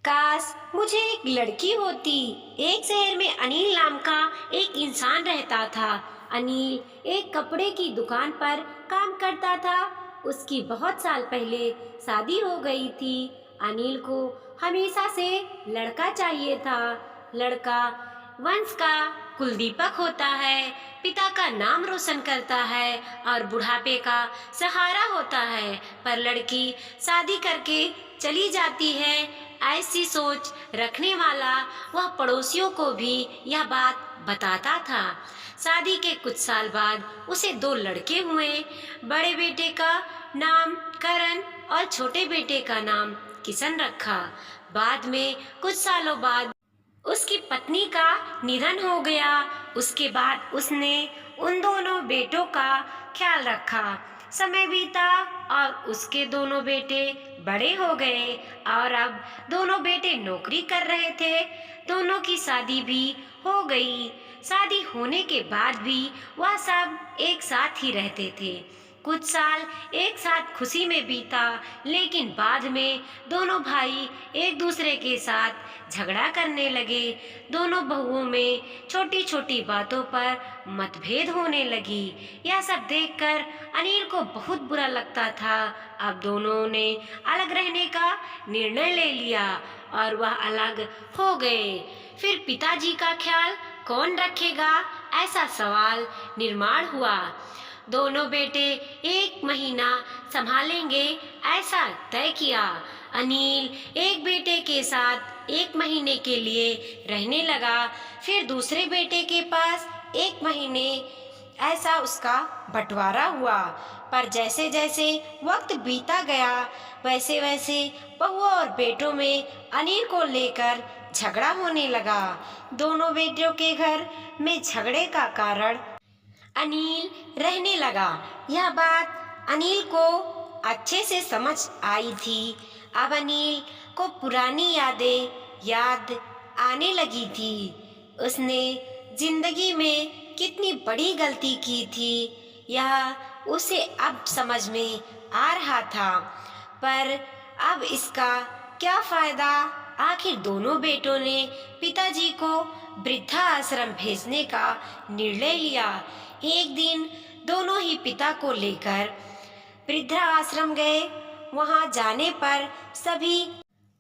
काश मुझे एक लड़की होती। एक शहर में अनिल नाम का एक इंसान रहता था। अनिल एक कपड़े की दुकान पर काम करता था। उसकी बहुत साल पहले शादी हो गई थी। अनिल को हमेशा से लड़का चाहिए था। लड़का वंश का कुलदीपक होता है, पिता का नाम रोशन करता है और बुढ़ापे का सहारा होता है। पर लड़की शादी करके चली जाती है। ऐसी सोच रखने वाला वह पड़ोसियों को भी यह बात बताता था। शादी के कुछ साल बाद उसे दो लड़के हुए। बड़े बेटे का नाम करण और छोटे बेटे का नाम किशन रखा। बाद में कुछ सालों बाद उसकी पत्नी का निधन हो गया। उसके बाद उसने उन दोनों बेटों का ख्याल रखा। समय बीता और उसके दोनों बेटे बड़े हो गए और अब दोनों बेटे नौकरी कर रहे थे। दोनों की शादी भी हो गई। शादी होने के बाद भी वह सब एक साथ ही रहते थे। कुछ साल एक साथ खुशी में बीता, लेकिन बाद में दोनों भाई एक दूसरे के साथ झगड़ा करने लगे। दोनों बहुओं में छोटी छोटी बातों पर मतभेद होने लगी। यह सब देखकर अनिल को बहुत बुरा लगता था। अब दोनों ने अलग रहने का निर्णय ले लिया और वह अलग हो गए। फिर पिताजी का ख्याल कौन रखेगा, ऐसा सवाल निर्माण हुआ। दोनों बेटे एक महीना संभालेंगे, ऐसा तय किया। अनिल एक बेटे के साथ एक महीने के लिए रहने लगा, फिर दूसरे बेटे के पास एक महीने, ऐसा उसका बंटवारा हुआ। पर जैसे जैसे वक्त बीता गया, वैसे वैसे बहुओं और बेटों में अनिल को लेकर झगड़ा होने लगा। दोनों बेटियों के घर में झगड़े का कारण अनिल रहने लगा। यह बात अनिल को अच्छे से समझ आई थी। अब अनिल को पुरानी यादें याद आने लगी थी। उसने जिंदगी में कितनी बड़ी गलती की थी, यह उसे अब समझ में आ रहा था। पर अब इसका क्या फायदा। आखिर दोनों बेटों ने पिताजी को वृद्धाश्रम भेजने का निर्णय लिया। एक दिन दोनों ही पिता को लेकर वृद्धाश्रम गए। वहां जाने पर सभी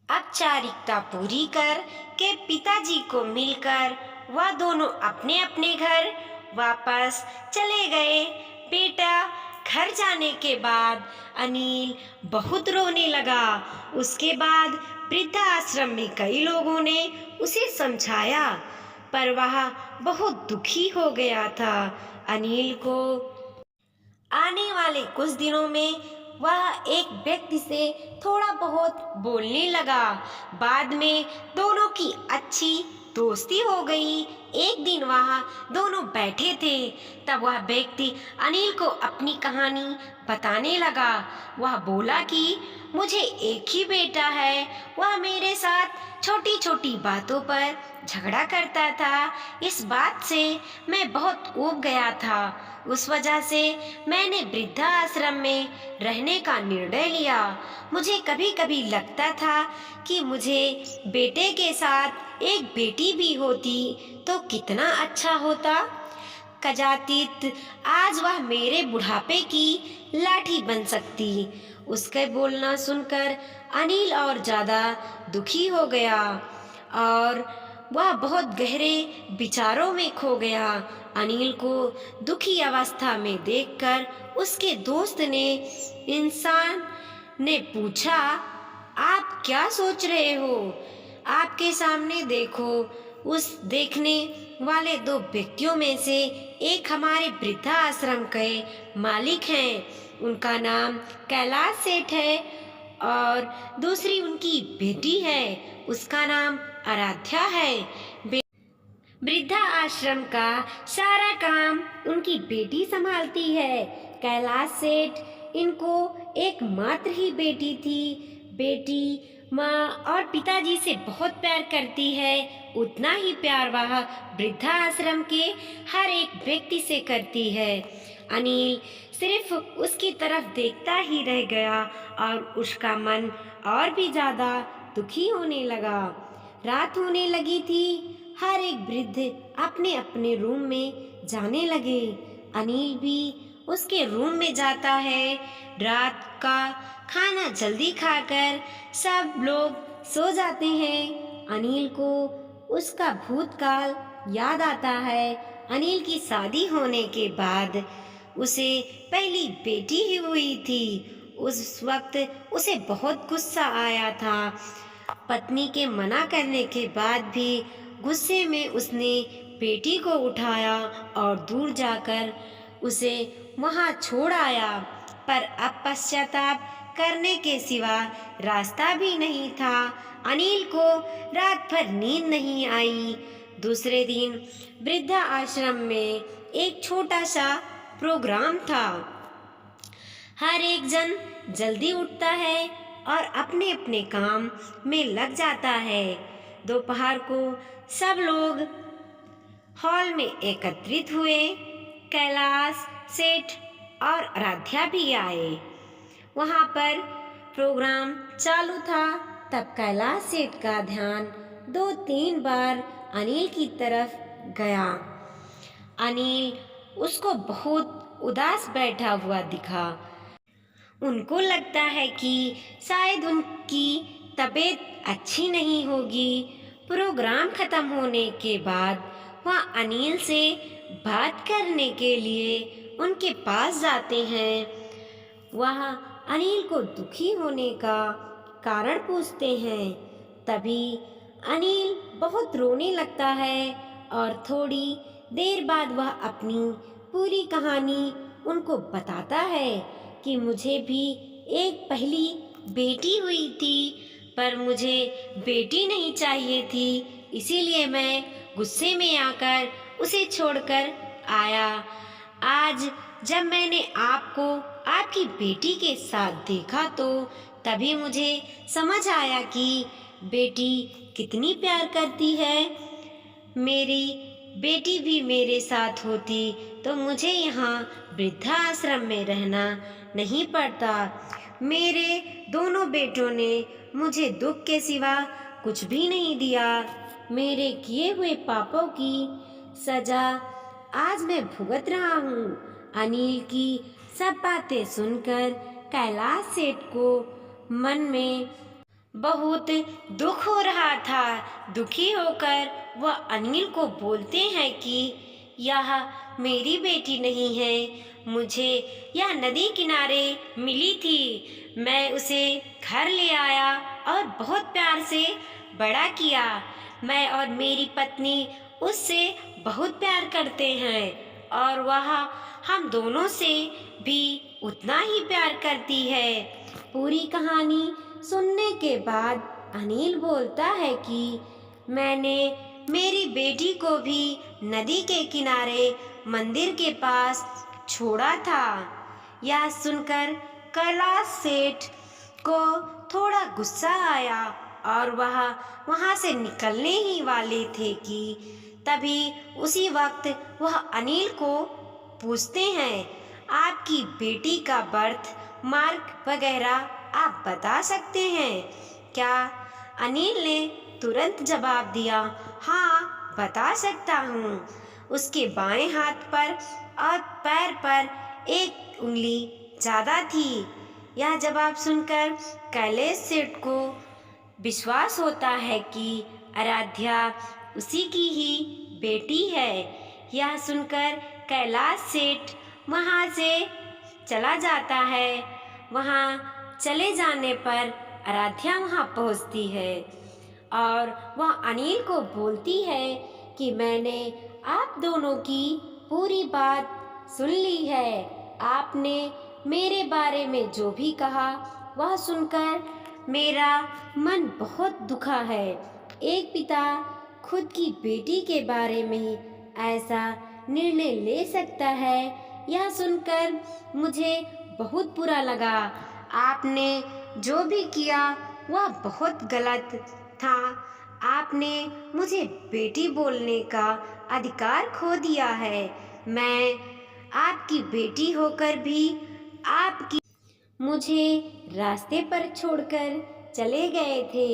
औपचारिकता पूरी कर के पिताजी को मिलकर वह दोनों अपने अपने घर वापस चले गए। बेटा घर जाने के बाद अनिल बहुत रोने लगा। उसके बाद वृद्धाश्रम में कई लोगों ने उसे समझाया, पर वह बहुत दुखी हो गया था। अनिल को आने वाले कुछ दिनों में वह एक व्यक्ति से थोड़ा बहुत बोलने लगा। बाद में दोनों की अच्छी दोस्ती हो गई। एक दिन वहाँ दोनों बैठे थे, तब वह व्यक्ति अनिल को अपनी कहानी बताने लगा। वह बोला कि मुझे एक ही बेटा है, वह मेरे साथ छोटी छोटी बातों पर झगड़ा करता था। इस बात से मैं बहुत ऊब गया था। उस वजह से मैंने वृद्धाश्रम में रहने का निर्णय लिया। मुझे कभी कभी लगता था कि मुझे बेटे के साथ एक बेटी भी होती तो कितना अच्छा होता। कदाचित आज वह मेरे बुढ़ापे की लाठी बन सकती। उसके बोलना सुनकर अनिल और ज़्यादा दुखी हो गया और वह बहुत गहरे विचारों में खो गया। अनिल को दुखी अवस्था में देखकर उसके दोस्त ने इंसान ने पूछा, आप क्या सोच रहे हो? आपके सामने देखो। उस देखने वाले दो व्यक्तियों में से एक हमारे वृद्धाश्रम के मालिक हैं। उनका नाम कैलाश सेठ है और दूसरी उनकी बेटी है, उसका नाम आराध्या है। वृद्धा आश्रम का सारा काम उनकी बेटी संभालती है। कैलाश सेठ इनको एक मात्र ही बेटी थी। बेटी माँ और पिताजी से बहुत प्यार करती है, उतना ही प्यार वह वृद्धा आश्रम के हर एक व्यक्ति से करती है। अनिल सिर्फ उसकी तरफ देखता ही रह गया और उसका मन और भी ज़्यादा दुखी होने लगा। रात होने लगी थी। हर एक वृद्ध अपने अपने रूम में जाने लगे। अनिल भी उसके रूम में जाता है। रात का खाना जल्दी खाकर सब लोग सो जाते हैं। अनिल को उसका भूतकाल याद आता है। अनिल की शादी होने के बाद उसे पहली बेटी ही हुई थी। उस वक्त उसे बहुत गुस्सा आया था। पत्नी के मना करने के बाद भी गुस्से में उसने बेटी को उठाया और दूर जाकर उसे वहां छोड़ आया। पर अब पश्चाताप करने के सिवा रास्ता भी नहीं था। अनिल को रात भर नींद नहीं आई। दूसरे दिन वृद्धा आश्रम में एक छोटा सा प्रोग्राम था। हर एक जन जल्दी उठता है और अपने अपने काम में लग जाता है। दोपहर को सब लोग हॉल में एकत्रित हुए। कैलाश सेठ और आराध्या भी आए। वहाँ पर प्रोग्राम चालू था। तब कैलाश सेठ का ध्यान 2-3 बार अनिल की तरफ गया। अनिल उसको बहुत उदास बैठा हुआ दिखा। उनको लगता है कि शायद उनकी तबीयत अच्छी नहीं होगी। प्रोग्राम खत्म होने के बाद वह अनिल से बात करने के लिए उनके पास जाते हैं। वह अनिल को दुखी होने का कारण पूछते हैं। तभी अनिल बहुत रोने लगता है और थोड़ी देर बाद वह अपनी पूरी कहानी उनको बताता है कि मुझे भी एक पहली बेटी हुई थी, पर मुझे बेटी नहीं चाहिए थी, इसीलिए मैं गुस्से में आकर उसे छोड़कर आया। आज जब मैंने आपको आपकी बेटी के साथ देखा तो तभी मुझे समझ आया कि बेटी कितनी प्यार करती है। मेरी बेटी भी मेरे साथ होती तो मुझे यहाँ वृद्धाश्रम में रहना नहीं पड़ता। मेरे दोनों बेटों ने मुझे दुख के सिवा कुछ भी नहीं दिया। मेरे किए हुए पापों की सजा आज मैं भुगत रहा हूँ। अनिल की सब बातें सुनकर कैलाश सेठ को मन में बहुत दुख हो रहा था। दुखी होकर वह अनिल को बोलते हैं कि यह मेरी बेटी नहीं है, मुझे यह नदी किनारे मिली थी। मैं उसे घर ले आया और बहुत प्यार से बड़ा किया। मैं और मेरी पत्नी उससे बहुत प्यार करते हैं और वह हम दोनों से भी उतना ही प्यार करती है। पूरी कहानी सुनने के बाद अनिल बोलता है कि मैंने मेरी बेटी को भी नदी के किनारे मंदिर के पास छोड़ा था। यह सुनकर कैलाश सेठ को थोड़ा गुस्सा आया और वह वहाँ से निकलने ही वाले थे कि तभी उसी वक्त वह अनिल को पूछते हैं, आपकी बेटी का बर्थ मार्क वगैरह आप बता सकते हैं क्या? अनिल ने तुरंत जवाब दिया, हाँ बता सकता हूँ। उसके बाएं हाथ पर और पैर पर एक उंगली ज़्यादा थी। यह जवाब सुनकर कैलाश सेठ को विश्वास होता है कि आराध्या उसी की ही बेटी है। यह सुनकर कैलाश सेठ वहाँ से चला जाता है। वहाँ चले जाने पर आराध्या वहाँ पहुँचती है और वह अनिल को बोलती है कि मैंने आप दोनों की पूरी बात सुन ली है। आपने मेरे बारे में जो भी कहा वह सुनकर मेरा मन बहुत दुखा है। एक पिता खुद की बेटी के बारे में ऐसा निर्णय ले सकता है, यह सुनकर मुझे बहुत बुरा लगा। आपने जो भी किया वह बहुत गलत था। आपने मुझे बेटी बोलने का अधिकार खो दिया है। मैं आपकी बेटी होकर भी आपकी मुझे रास्ते पर छोड़कर चले गए थे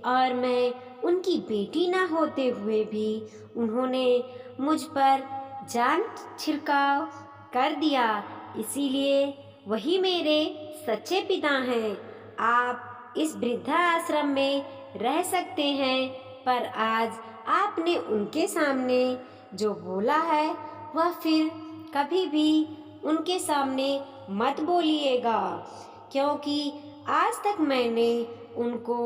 और मैं उनकी बेटी ना होते हुए भी उन्होंने मुझ पर जान छिड़काव कर दिया। इसीलिए वही मेरे सच्चे पिता हैं। आप इस वृद्धाश्रम में रह सकते हैं, पर आज आपने उनके सामने जो बोला है वह फिर कभी भी उनके सामने मत बोलिएगा, क्योंकि आज तक मैंने उनको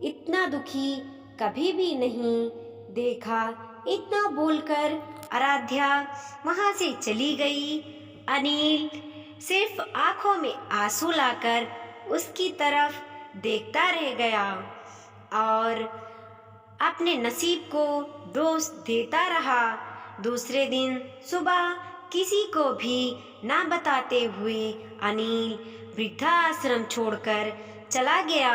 इतना दुखी कभी भी नहीं देखा। इतना बोलकर आराध्या वहाँ से चली गई। अनिल सिर्फ आंखों में आंसू लाकर उसकी तरफ देखता रह गया और अपने नसीब को दोष देता रहा। दूसरे दिन सुबह किसी को भी ना बताते हुए अनिल वृद्धाश्रम छोड़कर चला गया।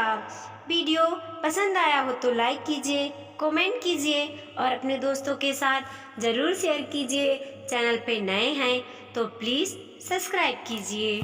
वीडियो पसंद आया हो तो लाइक कीजिए, कमेंट कीजिए और अपने दोस्तों के साथ ज़रूर शेयर कीजिए। चैनल पे नए हैं तो प्लीज़ सब्सक्राइब कीजिए।